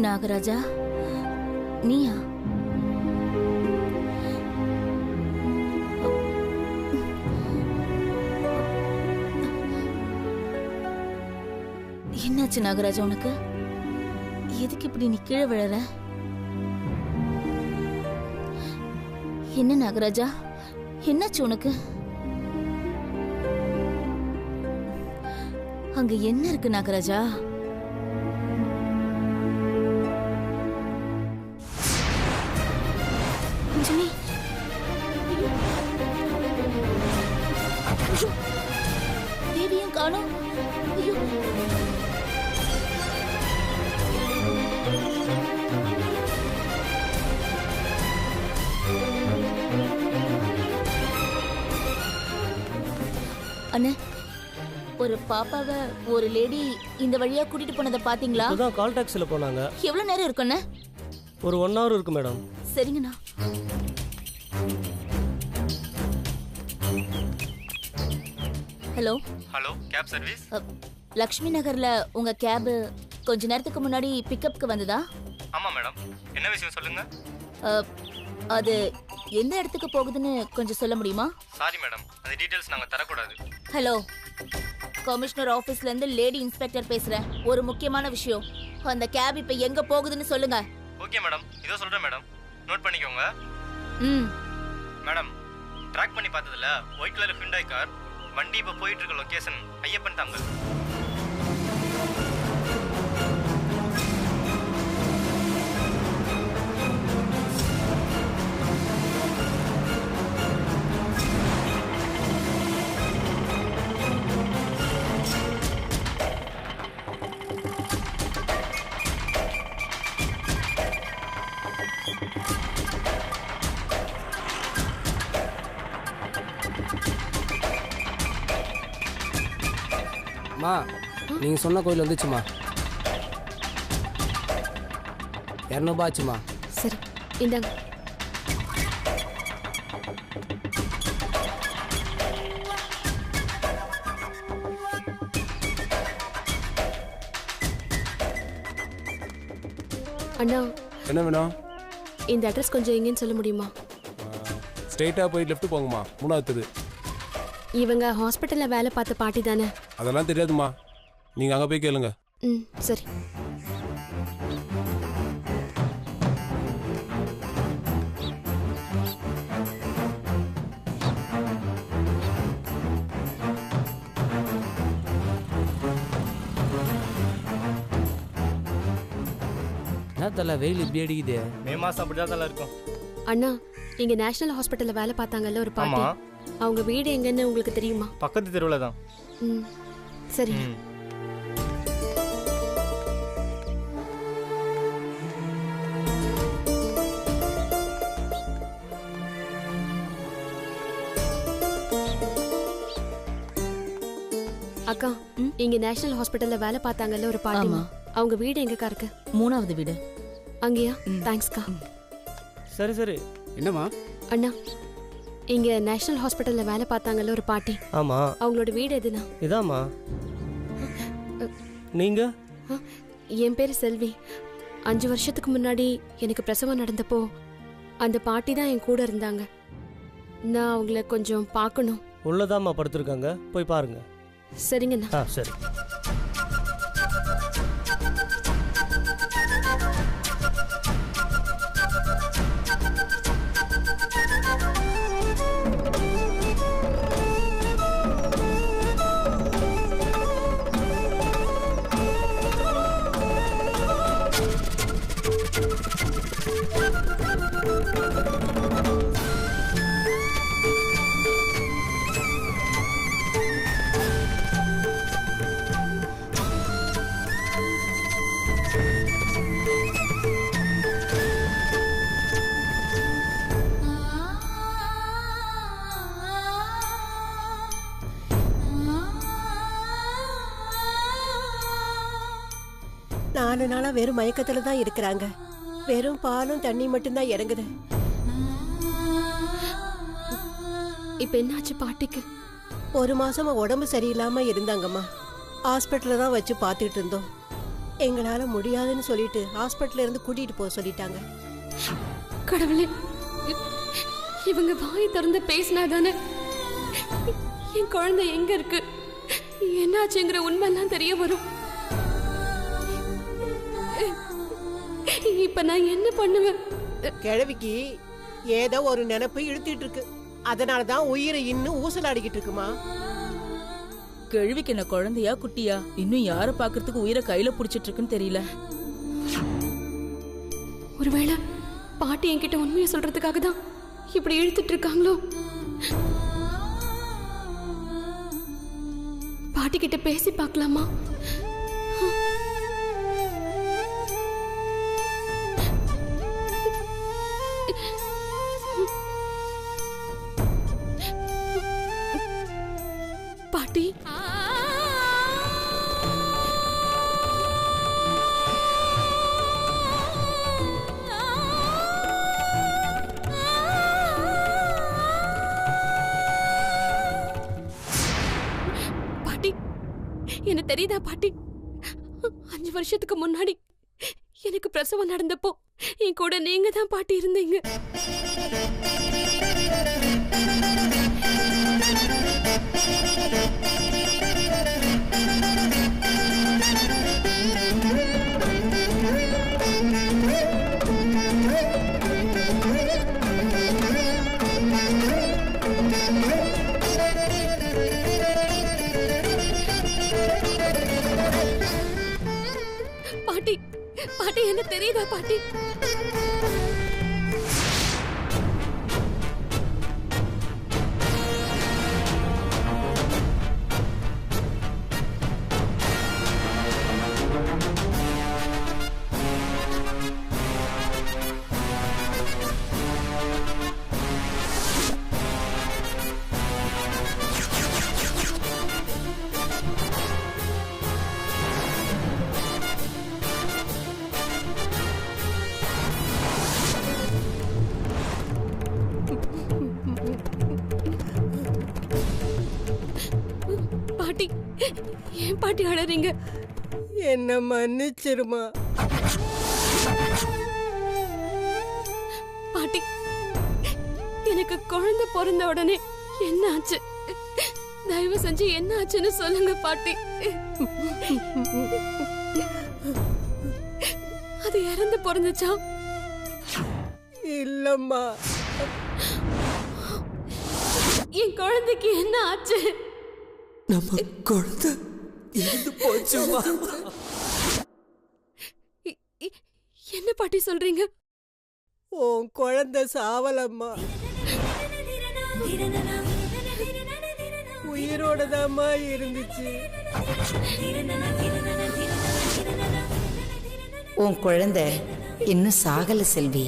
நாகராஜா, நீயா? என்னாச்சு நாகராஜா உனக்கு? எதுக்கு இப்படி நீ கீழே விழற? என்ன நாகராஜா, என்னாச்சு உனக்கு? அங்க என்ன இருக்கு நாகராஜா? தேவியும் காணோம். ஐயோ, அண்ணே, ஒரு பாப்பாவை ஒரு லேடி இந்த வழியா கூட்டிட்டு போனதை பாத்தீங்களா? அதான் கால் டாக்ஸில போனாங்க. எவ்வளவு நேரம் இருக்கும் அண்ணே? ஒரு 1 hour இருக்கு மேடம். சரிங்கண்ணா. Hello hello, cab service. Lakshmi நகர்ல உங்க கேப் கொஞ்ச நேரத்துக்கு முன்னாடி பிக்கப்க்கு வந்ததா? ஆமாம் மேடம், என்ன விஷயம் சொல்லுங்க. அது எந்த இடத்துக்கு போகுதுன்னு கொஞ்சம் சொல்ல முடியுமா? சாரி மேடம், அந்த டீடைல்ஸ் நாங்கள் தரக்கூடாது. ஹலோ, கமிஷனர் ஆபீஸ்ல இருந்து லேடி இன்ஸ்பெக்டர் பேசுறேன். ஒரு முக்கியமான விஷயம். அந்த கேப் இப்ப எங்க போகுதுன்னு சொல்லுங்க. ஓகே மேடம், இதோ சொல்கிறேன் மேடம், நோட் பண்ணிக்கோங்க. மேடம், ட்ராக் பண்ணி பார்த்ததுல ஒயிட் கலர் ஹுண்டாய் கார், வண்டி இப்போ போயிட்டு இருக்க லொக்கேஷன் ஐயப்பன் தாங்கல். மா, நீங்கள் சொன்ன கோயில் வந்துச்சுமா. 200 ரூபாய் ஆச்சுமா. சரி, இந்தாங்க. அண்ணா, என்ன வேணும்? இந்த அட்ரஸ் கொஞ்சம் எங்கேன்னு சொல்ல முடியுமா? ஸ்ட்ரெயிட்டாக போய் லெஃப்ட் போங்கம்மா, 3வது தெரு. இவங்க ஹாஸ்பிட்டலில் வேலை பார்த்த பாட்டி தானே? அதெல்லாம் தெரியாதுமா, நீங்கள் அங்கே போய் கேளுங்க. ம், சரி. என்ன தலை வெயில் இப்படி அடிக்குது? மே மாதம் அப்படி தான் தலை இருக்கும். அண்ணா, இங்க நேஷனல் ஹாஸ்பிட்டல்ல வேலை பார்த்தாங்கல்ல ஒரு பாட்டி, ஆமாம், அவங்க வீடு எங்கன்னு உங்களுக்கு தெரியுமா? பக்கத்து தெருவில் தான். ம், சரி. அக்கா, இங்க நேஷனல் ஹாஸ்பிட்டல்ல வேலை பார்த்தாங்கல்ல ஒரு பாட்டி, அவங்க வீடு எங்கக்கா இருக்கு? 3வது வீடு. அங்கேயா? தேங்க்ஸ்க்கா. சரி சரி. என்னம்மா? அண்ணா, இங்க நேஷனல் ஹாஸ்பிட்டல்ல வேலை பார்த்தாங்கல்ல ஒரு பாட்டி, ஆமா, அவங்களோட வீடு எதுனா? இதாம்மா. நீங்க? என் பேரு செல்வி. 5 வருஷத்துக்கு முன்னாடி எனக்கு பிரசவம் நடந்தப்போ அந்த பாட்டி தான் என் கூட இருந்தாங்க. நான் அவங்கள கொஞ்சம் பார்க்கணும். உள்ளதாம்மா படுத்திருக்காங்க, போய் பாருங்க. சரிங்கண்ணா. சரி. நாலு நாளா வெறும் மயக்கத்துல தான் இருக்கிறாங்க. வெறும் பாலும் தண்ணி மட்டும்தான் இறங்குது. இப்ப என்னாச்சு பாட்டிக்கு? 1 மாசமா உடம்பு சரியில்லாம இருந்தாங்கம்மா. ஹாஸ்பிட்டல்ல தான் வச்சு பார்த்துட்டு இருந்தோம். எங்களால முடியாதுன்னு சொல்லிட்டு ஹாஸ்பிட்டல்ல இருந்து கூட்டிட்டு போக சொல்லிட்டாங்க. கடவுளே, இவங்க வாய் திறந்து பேசினாதானே என் குழந்தை எங்க இருக்கு என்னாச்சுங்கிற உண்மையெல்லாம் தெரிய வரும். இப்ப நான் என்ன பண்ணுவேன்? கிழவிக்கு ஏதோ ஒரு நினைப்பு இழுத்திட்டு இருக்கு. அதனாலதான் உயிரை இன்னும் ஊசலாடிக்கிட்டு இருக்குமா. கேள்விக்கு என்ன குழந்தையா குட்டியா இன்னும் யார பாக்குறதுக்கு உயிரை கையில புடிச்சிட்டு இருக்குன்னு தெரியல. ஒருவேளை பாட்டி என்கிட்ட உண்மையை சொல்றதுக்காக தான் இப்படி இழுத்துட்டு இருக்காங்களோ? பாட்டி கிட்ட பேசி பார்க்கலாமா? பாட்டி, பாட்டி என்ன தெரியுதா பாட்டி? 5 வருஷத்துக்கு முன்னாடி எனக்கு பிரசவம் நடந்தப்போ என் கூட நீங்க தான் பாட்டி இருந்தீங்க. பாட்டி, பாட்டி என்ன தெரியுதா பாட்டி? பாட்டி, ஏன் பாட்டி அழறீங்க? என்ன மன்னிச்சிருமா. பாட்டி, எனக்கு குழந்தை பிறந்த உடனே என்ன ஆச்சு? தயவு செஞ்சு என்ன ஆச்சுன்னு சொல்லுங்க பாட்டி. அது இறந்து பிறந்துச்சா? இல்லம்மா, என் குழந்தைக்கு என்ன ஆச்சு? நம்ம குழந்தை இறந்து போச்சுமா. என்ன பாட்டி சொல்றீங்க? உன் குழந்தை சாவலம்மா, உயிரோட தாம்மா இருந்துச்சு. உன் குழந்தை இன்னும் சாகல செல்வி.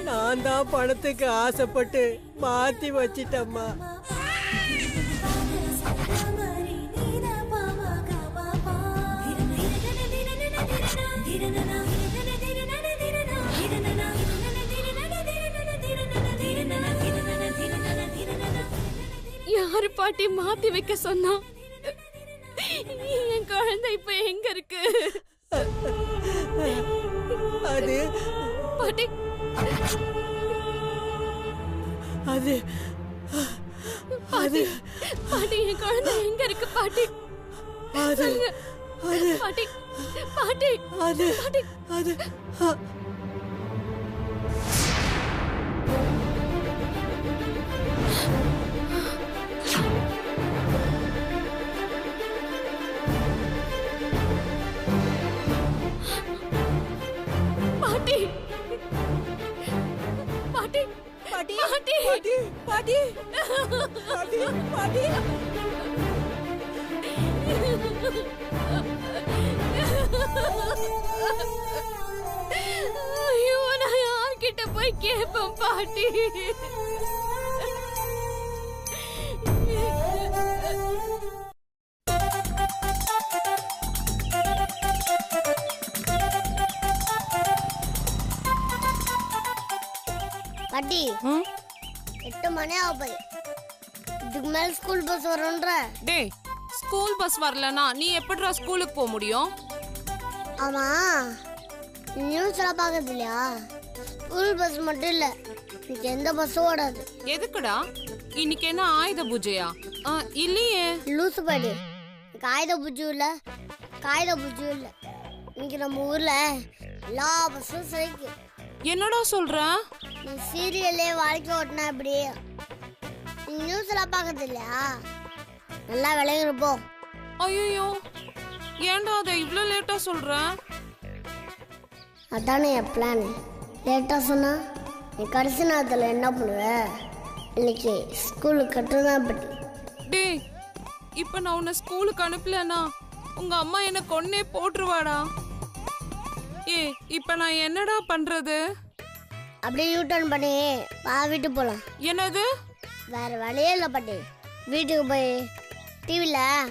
நான் தான் பணத்துக்கு ஆசைப்பட்டு மாத்தி வச்சிட்டம்மா. யாரு பாட்டி மாத்தி வைக்க சொன்னா? என் குழந்தை இப்ப எங்க இருக்கு? அது பாட்டி, அது பாட்டி, பாட்டி என் குழந்தை எங்க இருக்கு பாட்டி? அது பாட்டி, பாட்டி, அது பாட்டி, அது பாட்டி, பாட்டி, பாட்டி, பாட்டி, பாட்டி, பாட்டி, பாட்டி, பாட்டி. ஐயோ, நான் யார்கிட்ட போய் கேட்பேன் பாட்டி? பாட்டி, 8 மணி ஆகுது. இதுக்கு மேல ஸ்கூல் பஸ் வரும்ன்ற. டேய், ஸ்கூல் பஸ் வரலனா நீ எப்படிடா ஸ்கூலுக்கு போக முடியும்? ஆமா, நியூஸ்ல பாக்குறது இல்லையா? ஸ்கூல் பஸ் மட்டும் இல்ல, இன்னைக்கு எந்த பஸ்ஸும் ஓடாது. எதுக்குடா? இன்னைக்கு என்ன ஆயுத பூஜையா? இல்லையே. லூசு பாடி, ஆயுத பூஜை இல்ல, காகித பூஜை இல்ல. இன்னைக்கு நம்ம ஊர்ல எல்லா பஸ்ஸும் சைக்கு. என்னடா சொல்ற? நீ சீரியலே வாழ்க்கை ஓட்டினா இப்படி. நீ நியூஸ்ல பாக்குறது இல்லையா? நல்லா விளையாடுப்போம். ஐயோ, ஏன்டா அதை இவ்வளோ லேட்டா சொல்ற? அதானே என் பிளான். லேட்டா சொன்னா நீ கடைசி நேரத்தில் என்ன பண்ணுவ? இன்னைக்கு ஸ்கூலுக்கு கட்டுறதான் பட்டி. டேய், இப்போ நான் உன்னை ஸ்கூலுக்கு அனுப்பலனா உங்க அம்மா என்ன கொன்னே போட்டுருவாடா. இப்போ நான் என்னடா பண்றது? அப்படியே யூட்டர்ன் பண்ணி வீட்டுக்கு போகலாம். என்னது? வேற வழியே இல்லை பாட்டி. வீட்டுக்கு போய் டிவியில்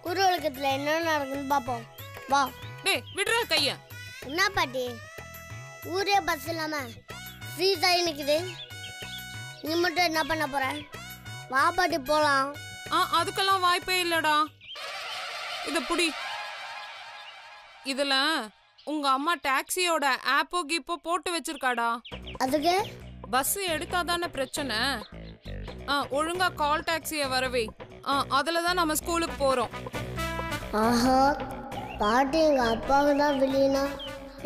குரு ஒழுக்கத்தில் என்ன நடக்குதுன்னு பார்ப்போம். வா. டேய், விடுறா கைய. என்ன பாட்டி, ஊரே பஸ் இல்லாமல் ஃப்ரீஸ் ஆகி நிற்குது. நீ மட்டும் என்ன பண்ண போற? வா பாட்டி போகலாம். அதுக்கெல்லாம் வாய்ப்பே இல்லடா. இத புடி. இதுல உங்க அம்மா டாக்ஸியோட ஆப்போ கீப்போ போட்டு வச்சிருக்காடா. அதுக்கு பஸ் எடுத்தாதானே பிரச்சனை. ஒழுங்கா கால் டாக்ஸியை வரவே. அதுல தான் நம்ம ஸ்கூலுக்கு போறோம். ஆஹா, பாட்டி எங்க அப்பாவுக்கு தான் வெளியினா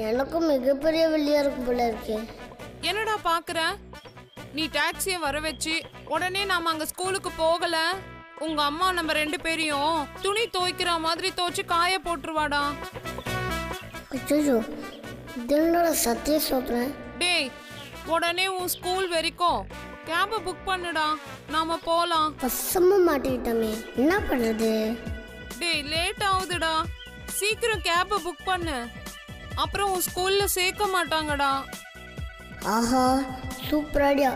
எனக்கும் மிகப்பெரிய வெளியா இருக்கும் போல இருக்கு. என்னடா பாக்குற? நீ டாக்ஸியை வர வச்சு உடனே நாம அங்க ஸ்கூலுக்கு போகல, உங்க அம்மா நம்ம 2 பேரையும் துணி துவைக்கிற மாதிரி துவைச்சு காய போட்டுருவாடா. அச்சோ, இதனோட சத்திய சொல்றேன். டேய், உடனே உன் ஸ்கூல் வரைக்கும் கேபை புக் பண்ணுடா, நாம போலாம். பசமா மாட்டிக்கிட்டோமே, என்ன பண்றது? டேய், லேட் ஆகுதுடா, சீக்கிரம் கேபை புக் பண்ணு, அப்புறம் உன் ஸ்கூல்ல சேர்க்க மாட்டாங்கடா. ஆஹா, சூப்பர் ஐடியா.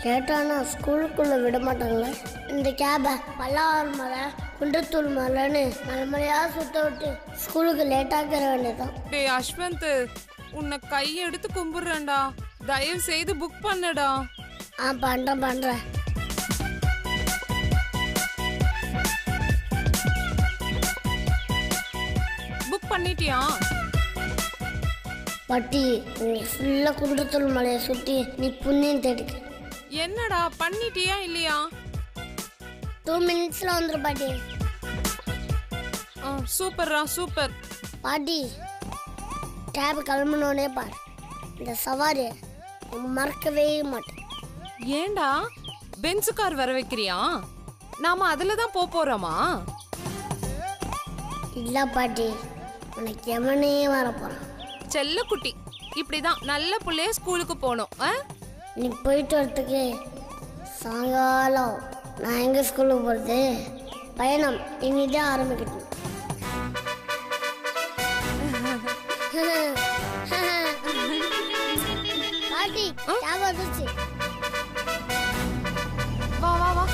லேட்டானா ஸ்கூலுக்குள்ள விட மாட்டாங்களே. இந்த கேபை பல்லாறு மலை குன்றத்தூள் மலைன்னு மலைமலையா சுத்த விட்டு ஸ்கூலுக்கு லேட்டாக்கிற வேண்டியதான். டேய் அஸ்வந்த், உன்னை கையெடுத்து கும்பிடுறேன்டா, தயவு செய்து புக் பண்ணுடா. பண்றேன். புக் பண்ணிட்டியா? பாட்டி, நீ ஃபுல்லா குன்றத்தூள் மலையை சுத்தி நீ புண்ணியம் தேடிக்க. என்னடா பண்ணிட்டியா இல்லையா? 2 minutesல வந்துரு பாட்டி. சூப்பர்ரா, சூப்பர். பாட்டி, கேப் கிளம்பணுன்னே பாரு, இந்த சவாரி மறக்கவே மாட்டேன். ஏண்டா பென்ஸ் கார் வர வைக்கிறியா? நாம அதுல தான் போறோமா? இல்ல பாட்டி, உனக்கு எவனே வர போறான். செல்ல குட்டி, இப்படிதான் நல்ல புள்ளைய ஸ்கூலுக்கு போகணும். நீ போயிட்டு வரத்துக்கு சாயங்காலம் நான் எங்க ஸ்கூலுக்கு போறது? பயணம் இனிதான் ஆரம்பிக்கட்டும். பாட்டி, கேப் வந்துச்சு. வா வா வா.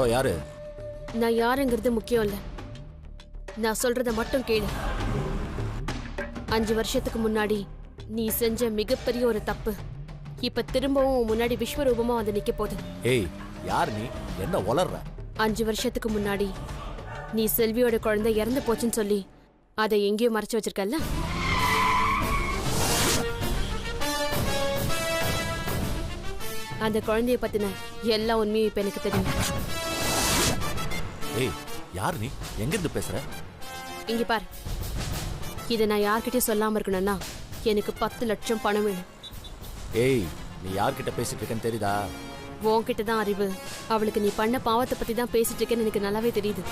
ஹலோ, யாரு? நான் யாருங்கிறது முக்கியம் இல்ல, நான் சொல்றத மட்டும் கேளு. 5 வருஷத்துக்கு முன்னாடி நீ செஞ்ச மிகப்பெரிய ஒரு தப்பு இப்ப திரும்பவும் முன்னாடி விஸ்வரூபமா வந்து நிக்க போகுது. ஏய், யார் நீ? என்ன வளர்ற? 5 வருஷத்துக்கு முன்னாடி நீ செல்வியோட குழந்தை இறந்து போச்சுன்னு சொல்லி அதை எங்கேயோ மறைச்சு வச்சிருக்கல்ல? அந்த குழந்தைய பத்தின எல்லா உண்மையும் இப்ப எனக்கு தெரியும். ஏய், யார் நீ? எங்க இருந்து பேசுற? இங்க பாரு, இதை நான் யார்கிட்டயும் சொல்லாம இருக்கணும்னா எனக்கு 10 லட்சம் பணம் வேணும். ஏய், நீ யார்கிட்ட பேசிட்டு இருக்கேன்னு தெரியுதா? உன்கிட்ட தான் அறிவு. அவளுக்கு நீ பண்ண பாவத்தை பத்தி தான் பேசிட்டு இருக்கேன்னு எனக்கு நல்லாவே தெரியுது.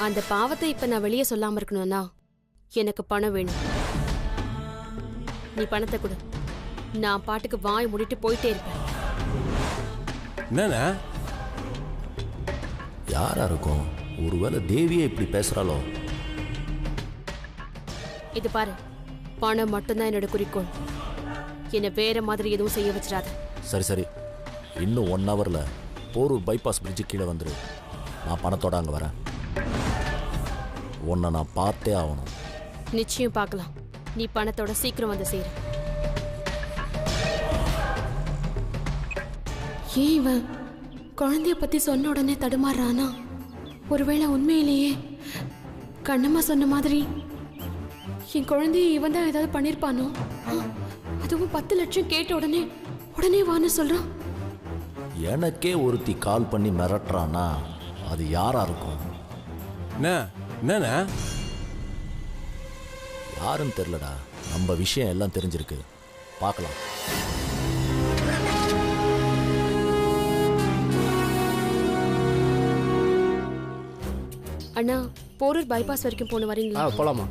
அந்த பாவத்தை இப்ப நான் வெளியே சொல்லாம இருக்கணும்னா எனக்கு பணம் வேணும். நீ பணத்தை கொடு, நான் பாட்டுக்கு வாய் மூடிட்டு போயிட்டே இருப்பேன். என்னண்ணா? யாரா இருக்கும்? ஒருவேளை தேவியே இப்படி பேசுறாளோ? இது பாரு, பணம் மட்டும்தான் என்னோட குறிக்கோள். என்னை வேற மாதிரி எதுவும் செய்ய வச்சிடாத. சரி சரி, இன்னும் 1 ஹவர்ல போரூர் பைபாஸ் பிரிட்ஜு கீழே வந்துரு. நான் பணத்தோட அங்கே வரேன். உன்னை நான் பார்த்தே ஆகணும். நிச்சயம் பார்க்கலாம். நீ பணத்தோட சீக்கிரம் வந்து சேரு. ஏன் இவன் குழந்தைய பத்தி சொன்ன உடனே தடுமாறுறானா? ஒருவேளை உண்மையிலேயே கண்ணம்மா சொன்ன மாதிரி என் குழந்தைய இவன் தான் ஏதாவது பண்ணிருப்பானோ? அதுவும் 10 லட்சம் கேட்ட உடனே வான்னு சொல்றான். எனக்கே ஒருத்தி கால் பண்ணி மிரட்டுறானா? அது யாரா இருக்கும்? என்னண்ணா? யாருன்னு தெரியலடா. நம்ம விஷயம் எல்லாம் தெரிஞ்சிருக்கு, பார்க்கலாம். அண்ணா, போரூர் பைபாஸ் வரைக்கும் போன வரீங்களா? போலாமா?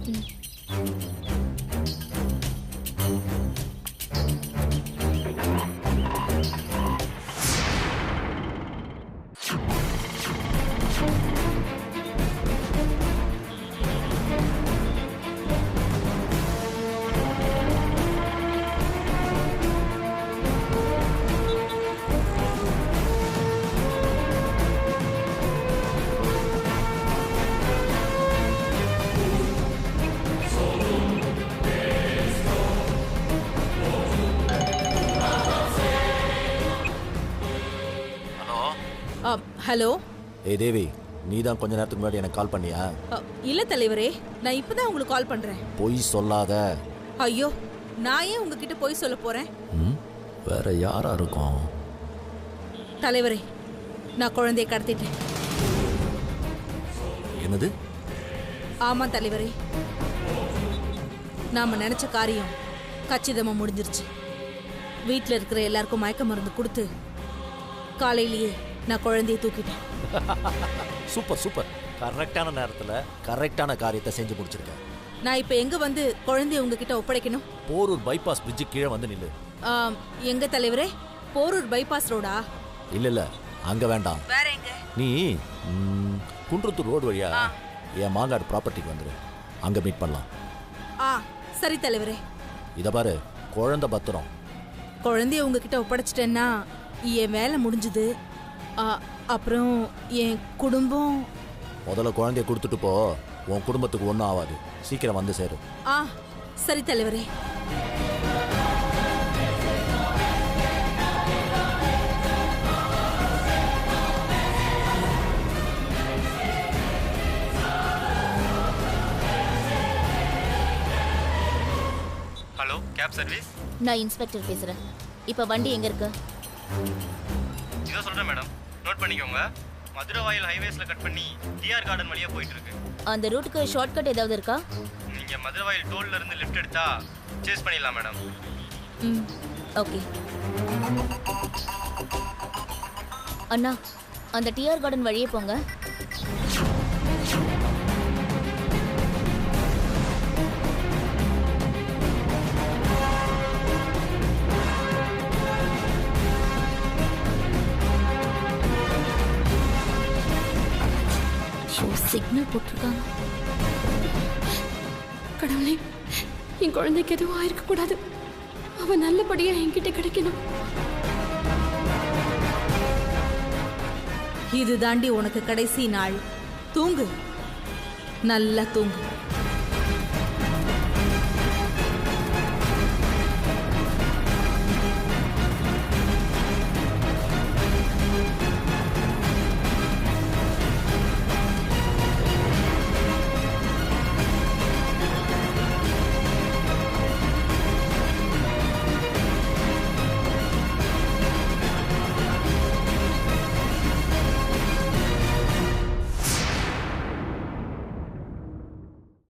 ஹலோ. ஏய் தேவி, நீ தான் கொஞ்ச நேரத்துக்கு முன்னாடி எனக்கு கால் பண்ணியா? இல்ல தலைவரே, நான் இப்பதான் உங்களுக்கு கால் பண்றேன். பொய் சொல்லாத. ஐயோ, நான் ஏன் உங்ககிட்ட பொய் சொல்ல போறேன்? வேற யாரா இருக்கும்? தலைவரே, நான் குழந்தையை கடத்திட்டேன். என்னது? ஆமா தலைவரே, நாம நினைச்ச காரியம் கச்சிதமா முடிஞ்சிருச்சு. வீட்டுல இருக்கிற எல்லாருக்கும் மயக்க மருந்து கொடுத்து காலையிலேயே நான் குழந்தையை தூக்கிட்டேன். சூப்பர் சூப்பர், கரெக்டான நேரத்துல கரெக்டான காரியத்தை செஞ்சு முடிச்சிருக்கேன். நான் இப்ப எங்க வந்து குழந்தைய உங்ககிட்ட ஒப்படைக்கணும்? போரூர் பைபாஸ் பிரிட்ஜு கீழே வந்து நில்லு. எங்க தலைவரே? போரூர் பைபாஸ் ரோடா? இல்ல அங்க வேண்டாம். வேற எங்க? நீ குன்றத்தூர் ரோடு வழியா என் மாங்காடு ப்ராப்பர்ட்டிக்கு வந்துரு. அங்க மீட் பண்ணலாம். சரி தலைவரே. இத பாரு, குழந்தை பத்திரம். குழந்தைய உங்ககிட்ட ஒப்படைச்சிட்டேன்னா என் வேலை முடிஞ்சுது. அப்புறம் என் குடும்பம். முதல்ல குழந்தைய கொடுத்துட்டு போ, உன் குடும்பத்துக்கு ஒன்றும் ஆகாது. சீக்கிரம் வந்து சேரு. சரி தலைவரே. Hello, cab service. நான் இன்ஸ்பெக்டர் பேசுறேன். இப்ப வண்டி எங்க இருக்கு? இதோ சொல்றேன் மேடம், நோட் பண்ணிக்கோங்க. மதுரை வாயில் ஹைவேஸ்ல கட் பண்ணி டிஆர் கார்டன் வழியா போயிட்டு இருக்கு. அந்த ரூட்டுக்கு ஷார்ட்கட் ஏதாவது இருக்கா? நீங்க மதுரை வாயில் டோல்ல இருந்து லெஃப்ட் எடுத்தா சேஸ் பண்ணிடலாம் மேடம். ஓகே அண்ணா, அந்த டிஆர் கார்டன் வழியே போங்க. சிக்னல் போட்டிருக்காங்க. கடவுளே, என் குழந்தைக்கு எதுவும் ஆயிருக்க கூடாது. அவன் நல்லபடியா என்கிட்ட கிடைக்கணும். இது தாண்டி உனக்கு கடைசி நாள். தூங்கு, நல்லா தூங்கு.